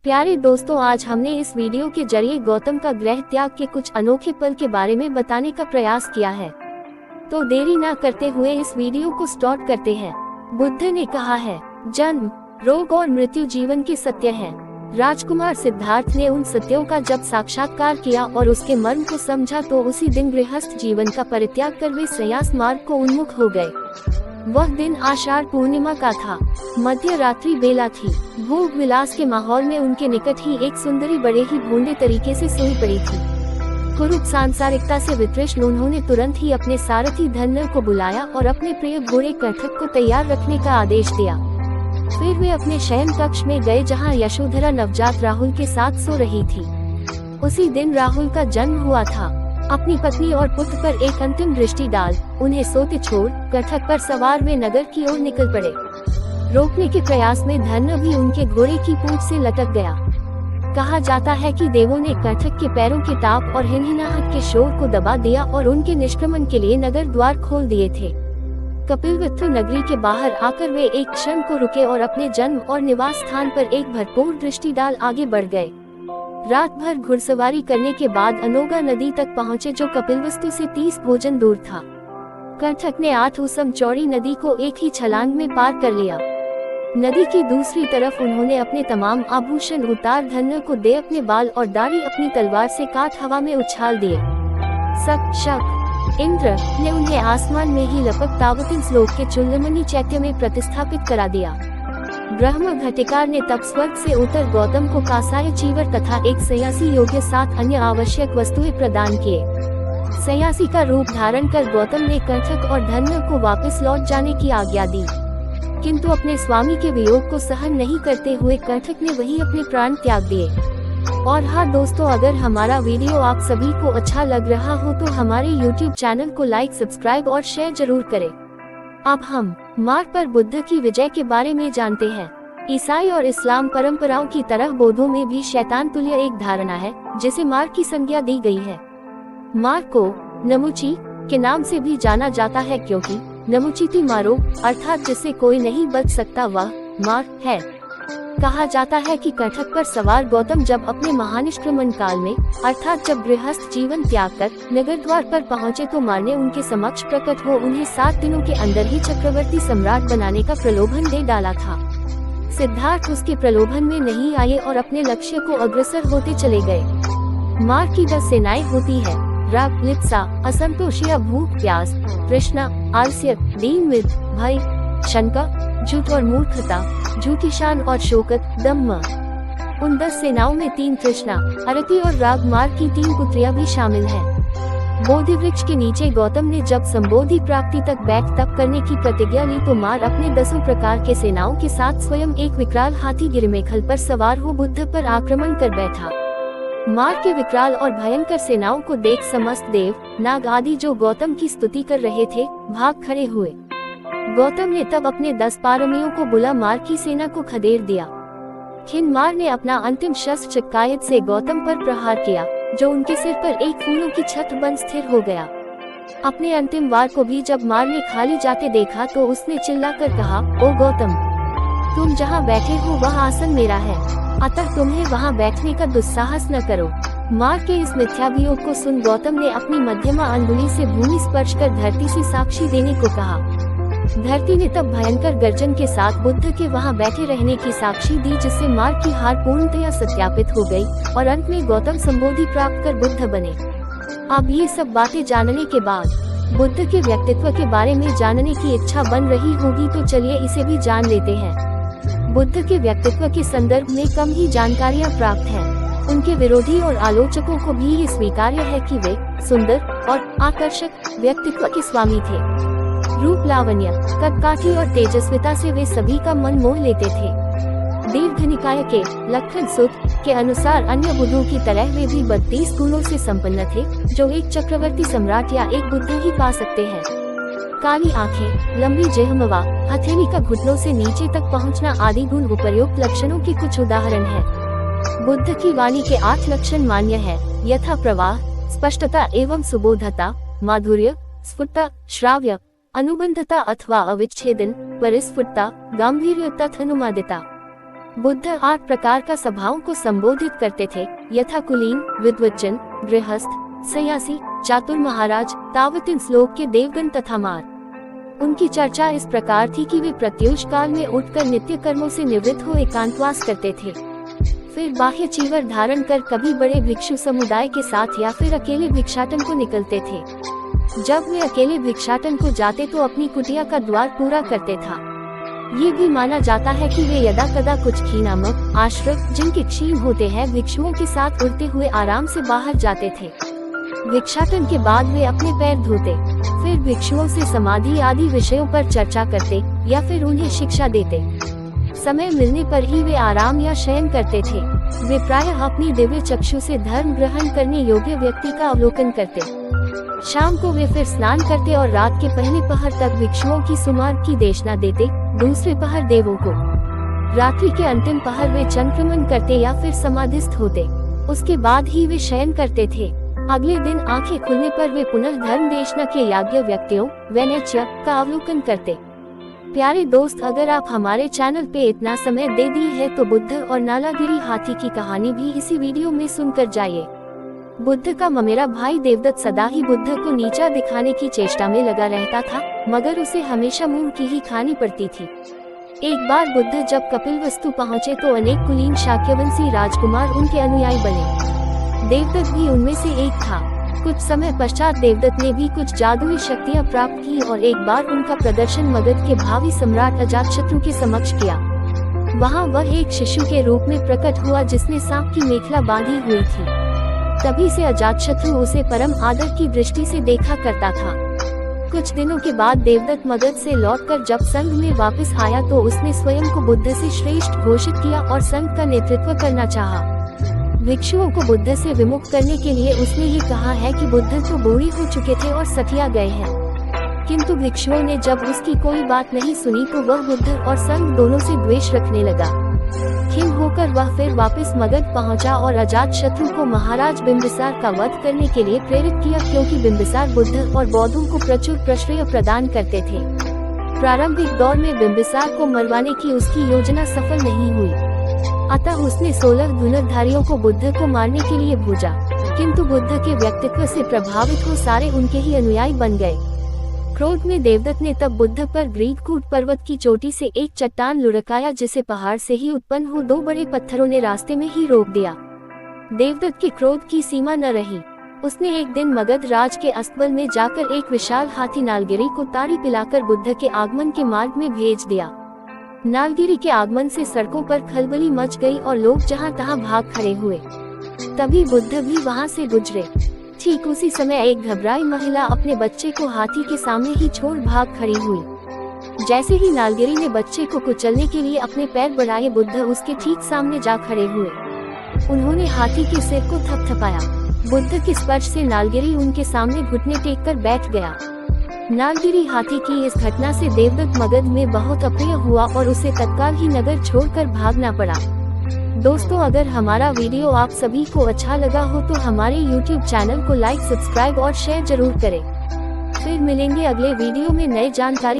प्यारे दोस्तों, आज हमने इस वीडियो के जरिए गौतम का गृह त्याग के कुछ अनोखे पल के बारे में बताने का प्रयास किया है। तो देरी ना करते हुए इस वीडियो को स्टार्ट करते हैं। बुद्ध ने कहा है, जन्म, रोग और मृत्यु जीवन के सत्य हैं। राजकुमार सिद्धार्थ ने उन सत्यों का जब साक्षात्कार किया और उसके मर्म को समझा तो उसी दिन गृहस्थ जीवन का परित्याग कर वे संन्यास मार्ग को उन्मुख हो गए। वह दिन आषाढ़ पूर्णिमा का था। मध्य रात्रि बेला थी। भोग विलास के माहौल में उनके निकट ही एक सुंदरी बड़े ही भोंदे तरीके से सोई पड़ी थी। कुरूप सांसारिकता से वितृष्ण उन्होंने तुरंत ही अपने सारथी धन्य को बुलाया और अपने प्रिय घोड़े कठक को तैयार रखने का आदेश दिया। फिर वे अपने शयन कक्ष में गए जहां यशोधरा नवजात राहुल के साथ सो रही थी। उसी दिन राहुल का जन्म हुआ था। अपनी पत्नी और पुत्र पर एक अंतिम दृष्टि डाल उन्हें सोते छोड़ कठक पर सवार वे नगर की ओर निकल पड़े। रोकने के प्रयास में धन्य भी उनके घोड़े की पूंछ से लटक गया। कहा जाता है कि देवों ने कठक के पैरों के टाप और हिनहिनाहट के शोर को दबा दिया और उनके निष्क्रमण के लिए नगर द्वार खोल दिए थे। कपिलवस्तु नगरी के बाहर आकर वे एक क्षण को रुके और अपने जन्म और निवास स्थान पर एक भरपूर दृष्टि डाल आगे बढ़ गए। रात भर घुड़सवारी करने के बाद अनोगा नदी तक पहुँचे, जो कपिलवस्तु से 30 भोजन दूर था। कठक ने 8 उसम चौड़ी नदी को एक ही छलांग में पार कर लिया। नदी की दूसरी तरफ उन्होंने अपने तमाम आभूषण उतार धन्य को दे अपने बाल और दाढ़ी अपनी तलवार से काट हवा में उछाल दिए। सक शक इंद्र ने उन्हें आसमान में ही लपक तावतिन श्लोक के चुल्लमणि चैत्य में प्रतिस्थापित करा दिया। ब्रह्म घटिकार ने तब स्वर्ग से उतर गौतम को कासाय चीवर तथा एक संन्यासी योग्य 7 अन्य आवश्यक वस्तुएं प्रदान किए। संन्यासी का रूप धारण कर गौतम ने कठक और धन्य को वापस लौट जाने की आज्ञा दी, किंतु अपने स्वामी के वियोग को सहन नहीं करते हुए कठक ने वही अपने प्राण त्याग दिए। और हाँ दोस्तों, अगर हमारा वीडियो आप सभी को अच्छा लग रहा हो तो हमारे YouTube चैनल को लाइक, सब्सक्राइब और शेयर जरूर करें। अब हम मार्ग पर बुद्ध की विजय के बारे में जानते हैं। ईसाई और इस्लाम परंपराओं की तरह बौद्धों में भी शैतान तुल्य एक धारणा है जिसे मार्ग की संज्ञा दी गई है। मार्ग को नमुची के नाम से भी जाना जाता है, क्योंकि नमुचिति मारो अर्थात जिससे कोई नहीं बच सकता वह मार्ग है। कहा जाता है कि कठक पर सवार गौतम जब अपने महानिष्क्रमण काल में अर्थात जब गृहस्थ जीवन त्याग कर नगर द्वार पर पहुँचे तो मार ने उनके समक्ष प्रकट हो उन्हें 7 दिनों के अंदर ही चक्रवर्ती सम्राट बनाने का प्रलोभन दे डाला था। सिद्धार्थ उसके प्रलोभन में नहीं आए और अपने लक्ष्य को अग्रसर होते चले गए। मार्ग की 10 सेनाएं होती है: राग, लिप्सा, असंतोष या भूख प्यास, तृष्णा, आलस्य, दीन, भय, शंका, झूठ और मूर्खता, झूठी शान और शोकत, दम्म। उन 10 सेनाओं में 3 तृष्णा, अरति और राग मार्ग की 3 पुत्रियां भी शामिल हैं। बोधि वृक्ष के नीचे गौतम ने जब संबोधि प्राप्ति तक बैठ तप करने की प्रतिज्ञा ली तो मार अपने 10 प्रकार के सेनाओं के साथ स्वयं एक विकराल हाथी गिरमेखल पर सवार हो बुद्ध पर आक्रमण कर बैठा। मार के विकराल और भयंकर सेनाओं को देख समस्त देव, नाग आदि जो गौतम की स्तुति कर रहे थे भाग खड़े हुए। गौतम ने तब अपने 10 पारमियों को बुला मार की सेना को खदेड़ दिया। खिन ने अपना अंतिम शस्त्र चक्कायत से गौतम पर प्रहार किया, जो उनके सिर पर एक फूलों की छत्र बन स्थिर हो गया। अपने अंतिम वार को भी जब मार ने खाली जाते देखा तो उसने चिल्लाकर कहा, ओ गौतम, तुम जहाँ बैठे हो वह आसन मेरा है, अतः तुम्हें वहाँ बैठने का दुस्साहस न करो। मार के इस मिथ्याभियोग को सुन गौतम ने अपनी मध्यमा अंगुली से भूमि स्पर्श कर धरती से साक्षी देने को कहा। धरती ने तब भयंकर गर्जन के साथ बुद्ध के वहां बैठे रहने की साक्षी दी, जिससे मार की हार पूर्णतया सत्यापित हो गई और अंत में गौतम संबोधि प्राप्त कर बुद्ध बने। अब ये सब बातें जानने के बाद बुद्ध के व्यक्तित्व के बारे में जानने की इच्छा बन रही होगी, तो चलिए इसे भी जान लेते हैं। बुद्ध के व्यक्तित्व के संदर्भ में कम ही जानकारियाँ प्राप्त हैं। उनके विरोधी और आलोचकों को भी ये स्वीकार्य है कि वे सुंदर और आकर्षक व्यक्तित्व के स्वामी थे। रूप, लावण्य, कदकाठी और तेजस्विता से वे सभी का मन मोह लेते थे। दीर्घनिकाय के लक्ष्मण सूत के अनुसार अन्य बुद्धों की तरह वे भी 32 गुणों से संपन्न थे, जो एक चक्रवर्ती सम्राट या एक बुद्ध ही पा सकते हैं। काली आंखें, लंबी जिह्वा, हथेली का घुटनों से नीचे तक पहुंचना आदि गुण उपर्युक्त लक्षणों के कुछ उदाहरण हैं। बुद्ध की वाणी के 8 लक्षण मान्य है: यथा प्रवाह, स्पष्टता एवं सुबोधता, माधुर्य, स्फुटता, श्राव्य, अनुबंधता अथवा अविच्छेदन, परिस्फुटता, गांभीर्य तथा अनुमादिता। बुद्ध 8 प्रकार का स्वभाव को संबोधित करते थे, यथा कुलीन, विद्वज्जन, गृहस्थ, सन्यासी, चातुर महाराज, तावतिन श्लोक के देवगण तथा मार। उनकी चर्चा इस प्रकार थी कि वे प्रत्यूष काल में उठकर नित्य कर्मों से निवृत्त हो एकांतवास करते थे। फिर बाह्य चीवर धारण कर कभी बड़े भिक्षु समुदाय के साथ या फिर अकेले भिक्षाटन को निकलते थे। जब वे अकेले भिक्षाटन को जाते तो अपनी कुटिया का द्वार पूरा करते था। ये भी माना जाता है कि वे यदा कदा कुछ खीनामक आश्रय जिनके क्षीण होते हैं भिक्षुओं के साथ उड़ते हुए आराम से बाहर जाते थे। भिक्षाटन के बाद वे अपने पैर धोते, फिर भिक्षुओं से समाधि आदि विषयों पर चर्चा करते या फिर उन्हें शिक्षा देते। समय मिलने पर ही वे आराम या शयन करते थे। वे प्रायः अपनी दिव्य चक्षु से धर्म ग्रहण करने योग्य व्यक्ति का अवलोकन करते। शाम को वे फिर स्नान करते और रात के पहले पहर तक भिक्षुओं की सुमार्ग की देशना देते, दूसरे पहर देवों को। रात्रि के अंतिम पहर वे चंक्रमण करते या फिर समाधिस्थ होते। उसके बाद ही वे शयन करते थे। अगले दिन आंखें खुलने पर वे पुनः धर्म देशना के याज्ञ व्यक्तियों वैनच्य का अवलोकन करते। प्यारे दोस्त, अगर आप हमारे चैनल पे इतना समय दे दिए है तो बुद्ध और नालागिरी हाथी की कहानी भी इसी वीडियो में सुनकर जाइए। बुद्ध का ममेरा भाई देवदत्त सदा ही बुद्ध को नीचा दिखाने की चेष्टा में लगा रहता था, मगर उसे हमेशा मुंह की ही खानी पड़ती थी। एक बार बुद्ध जब कपिलवस्तु पहुँचे तो अनेक कुलीन शाक्यवंशी राजकुमार उनके अनुयायी बने। देवदत्त भी उनमें से एक था। कुछ समय पश्चात देवदत्त ने भी कुछ जादुई शक्तियां प्राप्त की और एक बार उनका प्रदर्शन मगध के भावी सम्राट अजातशत्रु के समक्ष किया। वहां वह एक शिशु के रूप में प्रकट हुआ जिसने सांप की मेखला बांधी हुई थी। तभी से अजातशत्रु उसे परम आदर की दृष्टि से देखा करता था। कुछ दिनों के बाद देवदत्त मगध से लौटकर जब संघ में वापस आया तो उसने स्वयं को बुद्ध से श्रेष्ठ घोषित किया और संघ का नेतृत्व करना चाहा। भिक्षुओं को बुद्ध से विमुख करने के लिए उसने ये कहा है कि बुद्ध तो बूढ़े हो चुके थे और सठिया गए हैं। किंतु भिक्षुओं ने जब उसकी कोई बात नहीं सुनी तो वह बुद्ध और संघ दोनों से द्वेष रखने लगा। खिन्न होकर वह फिर वापस मगध पहुंचा और अजातशत्रु को महाराज बिंबिसार का वध करने के लिए प्रेरित किया, क्योंकि बिंबिसार बुद्ध और बौद्धों को प्रचुर प्रश्रय प्रदान करते थे। प्रारंभिक दौर में बिंबिसार को मरवाने की उसकी योजना सफल नहीं हुई, अतः उसने 16 धनुर्धारियों को बुद्ध को मारने के लिए भेजा। किंतु बुद्ध के व्यक्तित्व से प्रभावित हो सारे उनके ही अनुयायी बन गए। क्रोध में देवदत्त ने तब बुद्ध पर ग्रीदकूट पर्वत की चोटी से एक चट्टान लुढ़काया, जिसे पहाड़ से ही उत्पन्न हो 2 बड़े पत्थरों ने रास्ते में ही रोक दिया। देवदत्त के क्रोध की सीमा न रही। उसने एक दिन मगध राज के अस्तबल में जाकर एक विशाल हाथी नालगिरी को ताड़ी पिलाकर बुद्ध के आगमन के मार्ग में भेज दिया। नालगिरी के आगमन से सड़कों पर खलबली मच गई और लोग जहां तहां भाग खड़े हुए। तभी बुद्ध भी वहां से गुजरे। ठीक उसी समय एक घबराई महिला अपने बच्चे को हाथी के सामने ही छोड़ भाग खड़ी हुई। जैसे ही नालगिरी ने बच्चे को कुचलने के लिए अपने पैर बढ़ाए, बुद्ध उसके ठीक सामने जा खड़े हुए। उन्होंने हाथी के सिर को थपथपाया। बुद्ध के स्पर्श से नालगिरी उनके सामने घुटने टेक कर बैठ गया। नालगिरी हाथी की इस घटना से देवदत्त मगध में बहुत अप्रिय हुआ और उसे तत्काल ही नगर छोड़कर भागना पड़ा। दोस्तों, अगर हमारा वीडियो आप सभी को अच्छा लगा हो तो हमारे YouTube चैनल को लाइक, सब्सक्राइब और शेयर जरूर करें। फिर मिलेंगे अगले वीडियो में नए जानकारी।